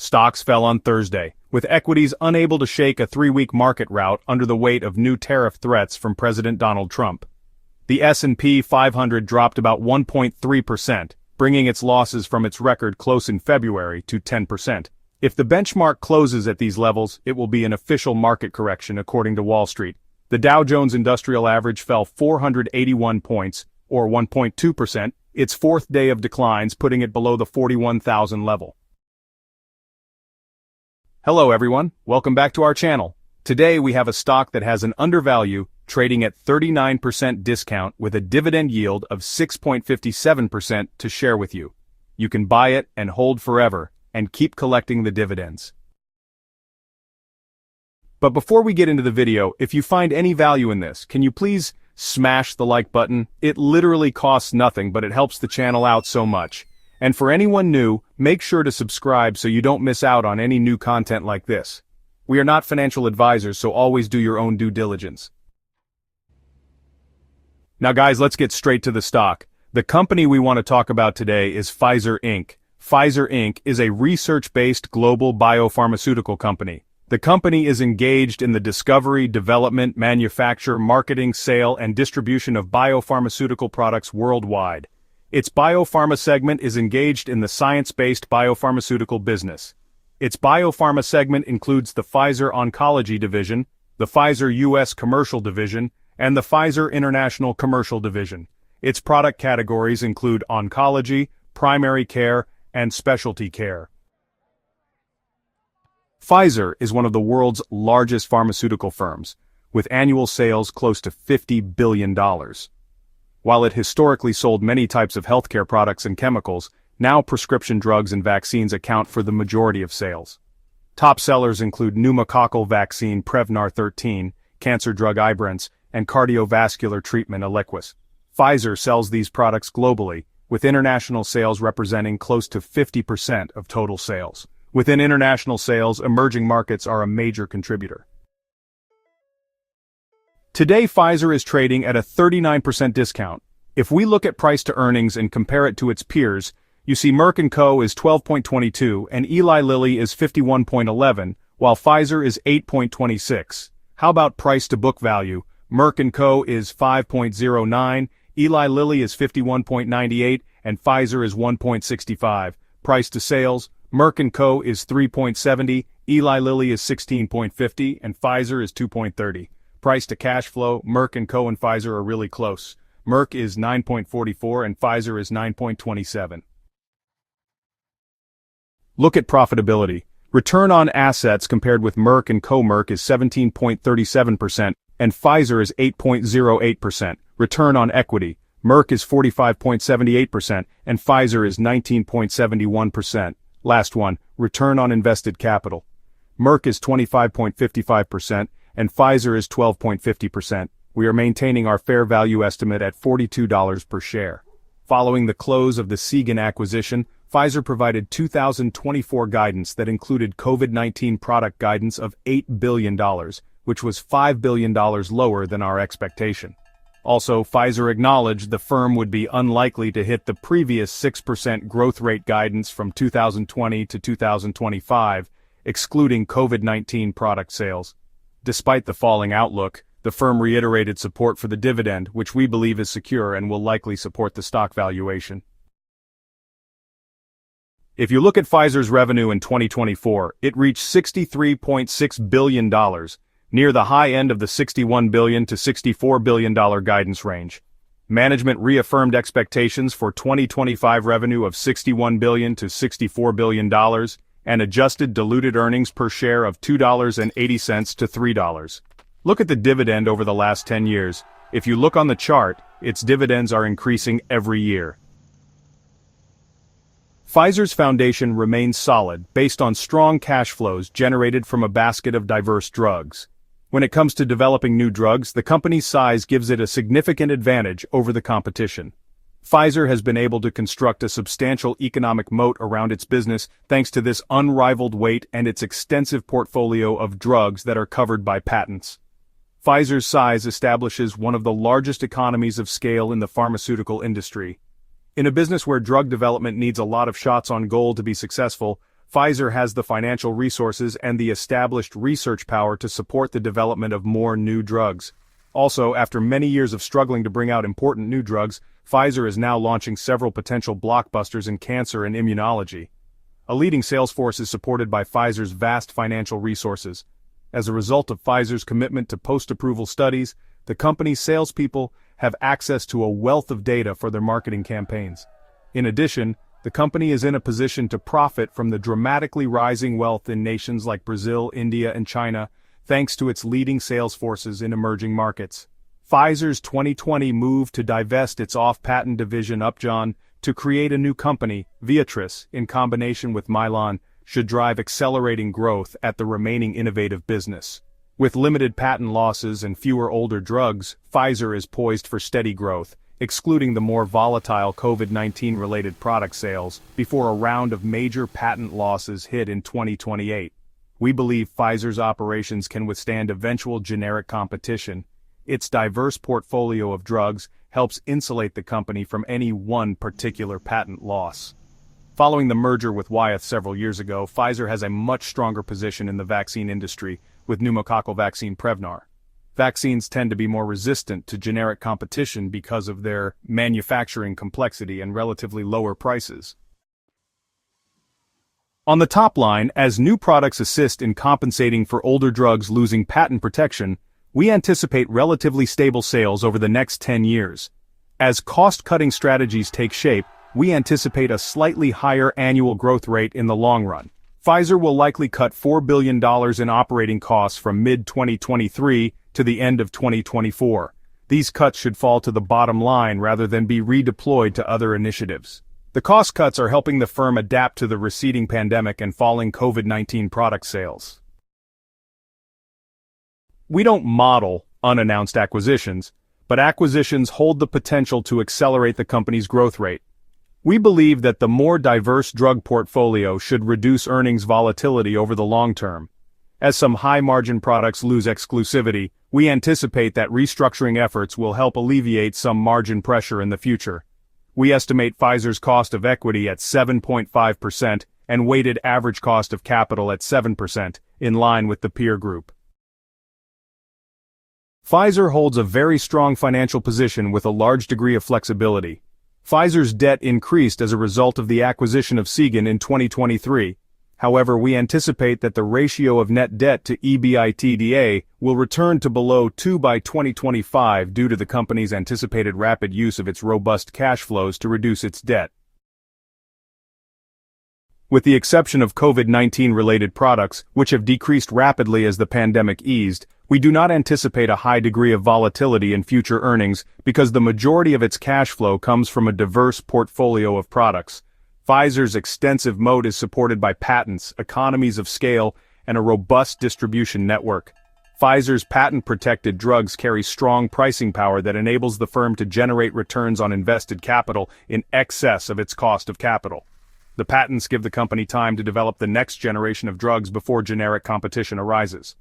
Stocks fell on Thursday, with equities unable to shake a three-week market rout under the weight of new tariff threats from President Donald Trump. The S&P 500 dropped about 1.3%, bringing its losses from its record close in February to 10%. If the benchmark closes at these levels, it will be an official market correction according to Wall Street. The Dow Jones Industrial Average fell 481 points, or 1.2%, its fourth day of declines, putting it below the 41,000 level. Hello everyone, welcome back to our channel. Today we have a stock that has an undervalue, trading at 39% discount with a dividend yield of 6.57% to share with you. You can buy it and hold forever, and keep collecting the dividends. But before we get into the video, if you find any value in this, can you please smash the like button? It literally costs nothing, but it helps the channel out so much. And for anyone new, make sure to subscribe so you don't miss out on any new content like this. We are not financial advisors, so always do your own due diligence. Now guys, let's get straight to the stock. The company we want to talk about today is Pfizer Inc. Pfizer Inc. is a research-based global biopharmaceutical company. The company is engaged in the discovery, development, manufacture, marketing, sale, and distribution of biopharmaceutical products worldwide. Its biopharma segment is engaged in the science-based biopharmaceutical business. Its biopharma segment includes the Pfizer Oncology Division, the Pfizer U.S. Commercial Division, and the Pfizer International Commercial Division. Its product categories include oncology, primary care, and specialty care. Pfizer is one of the world's largest pharmaceutical firms, with annual sales close to $50 billion. While it historically sold many types of healthcare products and chemicals, now prescription drugs and vaccines account for the majority of sales. Top sellers include pneumococcal vaccine Prevnar 13, cancer drug Ibrance, and cardiovascular treatment Eliquis. Pfizer sells these products globally, with international sales representing close to 50% of total sales. Within international sales, emerging markets are a major contributor. Today Pfizer is trading at a 39% discount. If we look at price to earnings and compare it to its peers, you see Merck & Co. is 12.22 and Eli Lilly is 51.11, while Pfizer is 8.26. How about price to book value? Merck & Co. is 5.09, Eli Lilly is 51.98, and Pfizer is 1.65. Price to sales, Merck & Co. is 3.70, Eli Lilly is 16.50, and Pfizer is 2.30. Price to cash flow, Merck & Co. and Pfizer are really close. Merck is 9.44 and Pfizer is 9.27. Look at profitability. Return on assets compared with Merck & Co. Merck is 17.37% and Pfizer is 8.08%. Return on equity. Merck is 45.78% and Pfizer is 19.71%. Last one, return on invested capital. Merck is 25.55% and Pfizer is 12.50%. We are maintaining our fair value estimate at $42 per share. Following the close of the Seagen acquisition, Pfizer provided 2024 guidance that included COVID-19 product guidance of $8 billion, which was $5 billion lower than our expectation. Also, Pfizer acknowledged the firm would be unlikely to hit the previous 6% growth rate guidance from 2020 to 2025, excluding COVID-19 product sales. Despite the falling outlook, the firm reiterated support for the dividend, which we believe is secure and will likely support the stock valuation. If you look at Pfizer's revenue in 2024, it reached $63.6 billion, near the high end of the $61 billion to $64 billion guidance range. Management reaffirmed expectations for 2025 revenue of $61 billion to $64 billion, and adjusted diluted earnings per share of $2.80 to $3. Look at the dividend over the last 10 years. If you look on the chart, its dividends are increasing every year. Pfizer's foundation remains solid based on strong cash flows generated from a basket of diverse drugs. When it comes to developing new drugs, the company's size gives it a significant advantage over the competition. Pfizer has been able to construct a substantial economic moat around its business thanks to this unrivaled weight and its extensive portfolio of drugs that are covered by patents. Pfizer's size establishes one of the largest economies of scale in the pharmaceutical industry. In a business where drug development needs a lot of shots on goal to be successful, Pfizer has the financial resources and the established research power to support the development of more new drugs. Also, after many years of struggling to bring out important new drugs, Pfizer is now launching several potential blockbusters in cancer and immunology. A leading sales force is supported by Pfizer's vast financial resources. As a result of Pfizer's commitment to post-approval studies, the company's salespeople have access to a wealth of data for their marketing campaigns. In addition, the company is in a position to profit from the dramatically rising wealth in nations like Brazil, India, and China, thanks to its leading sales forces in emerging markets. Pfizer's 2020 move to divest its off-patent division Upjohn to create a new company, Viatris, in combination with Mylan, should drive accelerating growth at the remaining innovative business. With limited patent losses and fewer older drugs, Pfizer is poised for steady growth, excluding the more volatile COVID-19 related product sales, before a round of major patent losses hit in 2028. We believe Pfizer's operations can withstand eventual generic competition. Its diverse portfolio of drugs helps insulate the company from any one particular patent loss. Following the merger with Wyeth several years ago, Pfizer has a much stronger position in the vaccine industry, with pneumococcal vaccine Prevnar. Vaccines tend to be more resistant to generic competition because of their manufacturing complexity and relatively lower prices. On the top line, as new products assist in compensating for older drugs losing patent protection, we anticipate relatively stable sales over the next 10 years. As cost-cutting strategies take shape, we anticipate a slightly higher annual growth rate in the long run. Pfizer will likely cut $4 billion in operating costs from mid-2023 to the end of 2024. These cuts should fall to the bottom line rather than be redeployed to other initiatives. The cost cuts are helping the firm adapt to the receding pandemic and falling COVID-19 product sales. We don't model unannounced acquisitions, but acquisitions hold the potential to accelerate the company's growth rate. We believe that the more diverse drug portfolio should reduce earnings volatility over the long term. As some high-margin products lose exclusivity, we anticipate that restructuring efforts will help alleviate some margin pressure in the future. We estimate Pfizer's cost of equity at 7.5% and weighted average cost of capital at 7%, in line with the peer group. Pfizer holds a very strong financial position with a large degree of flexibility. Pfizer's debt increased as a result of the acquisition of Seagen in 2023. However, we anticipate that the ratio of net debt to EBITDA will return to below 2 by 2025 due to the company's anticipated rapid use of its robust cash flows to reduce its debt. With the exception of COVID-19 related products, which have decreased rapidly as the pandemic eased, we do not anticipate a high degree of volatility in future earnings because the majority of its cash flow comes from a diverse portfolio of products. Pfizer's extensive moat is supported by patents, economies of scale, and a robust distribution network. Pfizer's patent-protected drugs carry strong pricing power that enables the firm to generate returns on invested capital in excess of its cost of capital. The patents give the company time to develop the next generation of drugs before generic competition arises.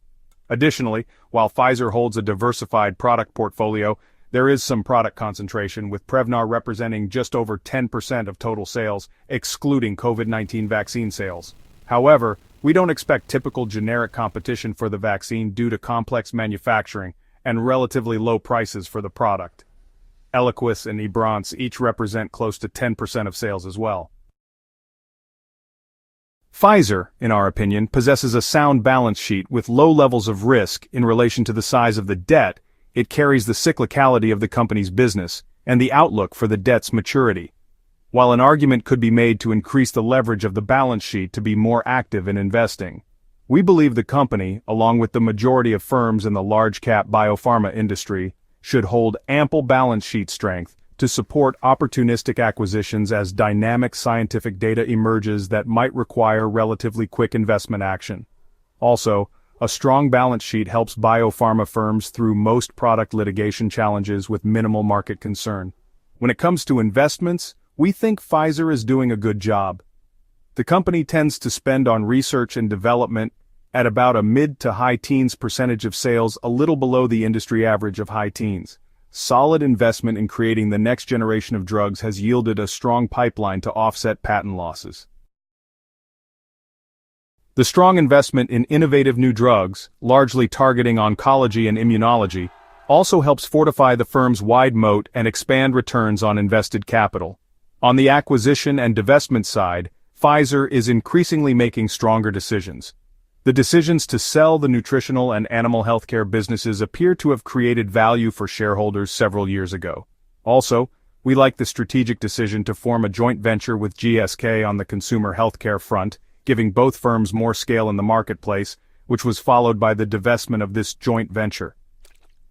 Additionally, while Pfizer holds a diversified product portfolio, there is some product concentration, with Prevnar representing just over 10% of total sales, excluding COVID-19 vaccine sales. However, we don't expect typical generic competition for the vaccine due to complex manufacturing and relatively low prices for the product. Eliquis and Ibrance each represent close to 10% of sales as well. Pfizer, in our opinion, possesses a sound balance sheet with low levels of risk in relation to the size of the debt. It carries the cyclicality of the company's business and the outlook for the debt's maturity. While an argument could be made to increase the leverage of the balance sheet to be more active in investing, we believe the company, along with the majority of firms in the large-cap biopharma industry, should hold ample balance sheet strength to support opportunistic acquisitions as dynamic scientific data emerges that might require relatively quick investment action. Also, a strong balance sheet helps biopharma firms through most product litigation challenges with minimal market concern. When it comes to investments, we think Pfizer is doing a good job. The company tends to spend on research and development at about a mid to high teens percentage of sales, a little below the industry average of high teens. Solid investment in creating the next generation of drugs has yielded a strong pipeline to offset patent losses. The strong investment in innovative new drugs, largely targeting oncology and immunology, also helps fortify the firm's wide moat and expand returns on invested capital. On the acquisition and divestment side, Pfizer is increasingly making stronger decisions. The decisions to sell the nutritional and animal healthcare businesses appear to have created value for shareholders several years ago. Also, we like the strategic decision to form a joint venture with GSK on the consumer healthcare front, giving both firms more scale in the marketplace, which was followed by the divestment of this joint venture.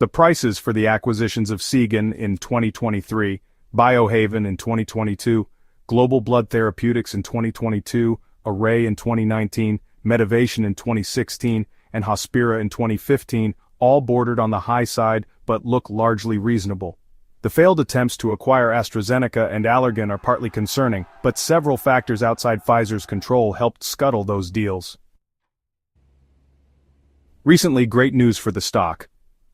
The prices for the acquisitions of Seagen in 2023, Biohaven in 2022, Global Blood Therapeutics in 2022, Array in 2019, Medivation in 2016, and Hospira in 2015 all bordered on the high side but look largely reasonable. The failed attempts to acquire AstraZeneca and Allergan are partly concerning, but several factors outside Pfizer's control helped scuttle those deals. Recently, great news for the stock.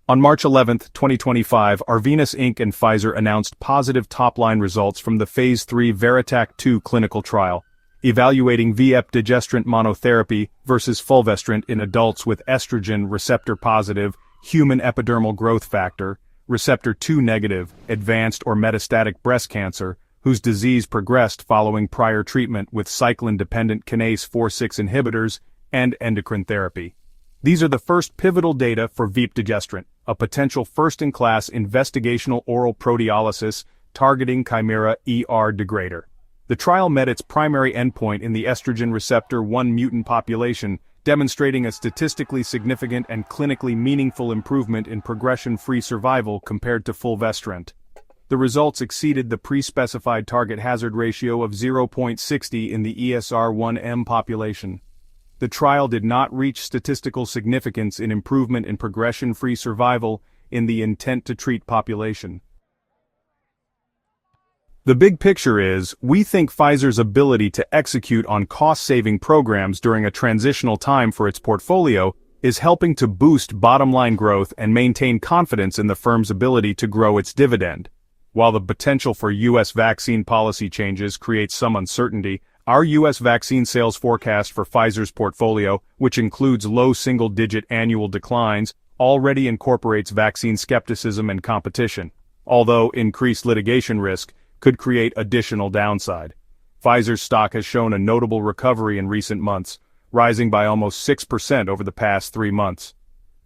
On March 11, 2025, Arvinas Inc. and Pfizer announced positive top-line results from the Phase 3 VERITAC-2 clinical trial, evaluating vepdegestrant monotherapy versus fulvestrant in adults with estrogen receptor-positive, human epidermal growth factor, receptor 2 negative, advanced or metastatic breast cancer, whose disease progressed following prior treatment with cyclin-dependent kinase 4/6 inhibitors and endocrine therapy. These are the first pivotal data for vepdegestrant, a potential first-in-class investigational oral proteolysis targeting chimera degrader. The trial met its primary endpoint in the estrogen receptor 1 mutant population, demonstrating a statistically significant and clinically meaningful improvement in progression-free survival compared to fulvestrant. The results exceeded the pre-specified target hazard ratio of 0.60 in the ESR1M population. The trial did not reach statistical significance in improvement in progression-free survival in the intent-to-treat population. The big picture is, we think Pfizer's ability to execute on cost-saving programs during a transitional time for its portfolio is helping to boost bottom-line growth and maintain confidence in the firm's ability to grow its dividend. While the potential for U.S. vaccine policy changes creates some uncertainty, our U.S. vaccine sales forecast for Pfizer's portfolio, which includes low single-digit annual declines, already incorporates vaccine skepticism and competition, although increased litigation risk could create additional downside. Pfizer's stock has shown a notable recovery in recent months, rising by almost 6% over the past 3 months.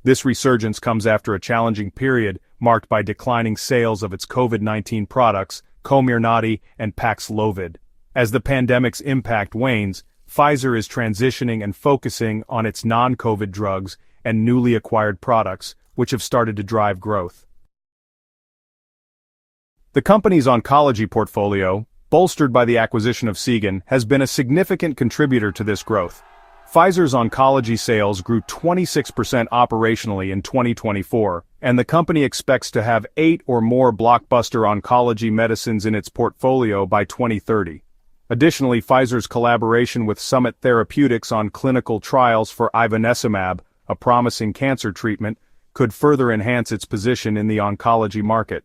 This resurgence comes after a challenging period marked by declining sales of its COVID-19 products, Comirnaty and Paxlovid. As the pandemic's impact wanes, Pfizer is transitioning and focusing on its non-COVID drugs and newly acquired products, which have started to drive growth. The company's oncology portfolio, bolstered by the acquisition of Seagen, has been a significant contributor to this growth. Pfizer's oncology sales grew 26% operationally in 2024, and the company expects to have 8 or more blockbuster oncology medicines in its portfolio by 2030. Additionally, Pfizer's collaboration with Summit Therapeutics on clinical trials for ivonescimab, a promising cancer treatment, could further enhance its position in the oncology market.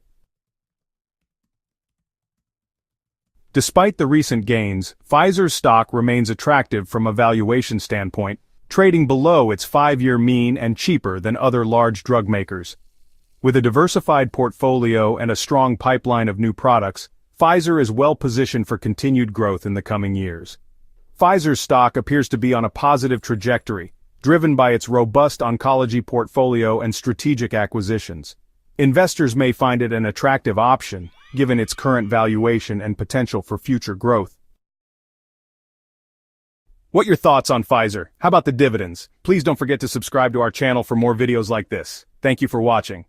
Despite the recent gains, Pfizer's stock remains attractive from a valuation standpoint, trading below its 5-year mean and cheaper than other large drug makers. With a diversified portfolio and a strong pipeline of new products, Pfizer is well positioned for continued growth in the coming years. Pfizer's stock appears to be on a positive trajectory, driven by its robust oncology portfolio and strategic acquisitions. Investors may find it an attractive option, given its current valuation and potential for future growth. What are your thoughts on Pfizer? How about the dividends? Please don't forget to subscribe to our channel for more videos like this. Thank you for watching.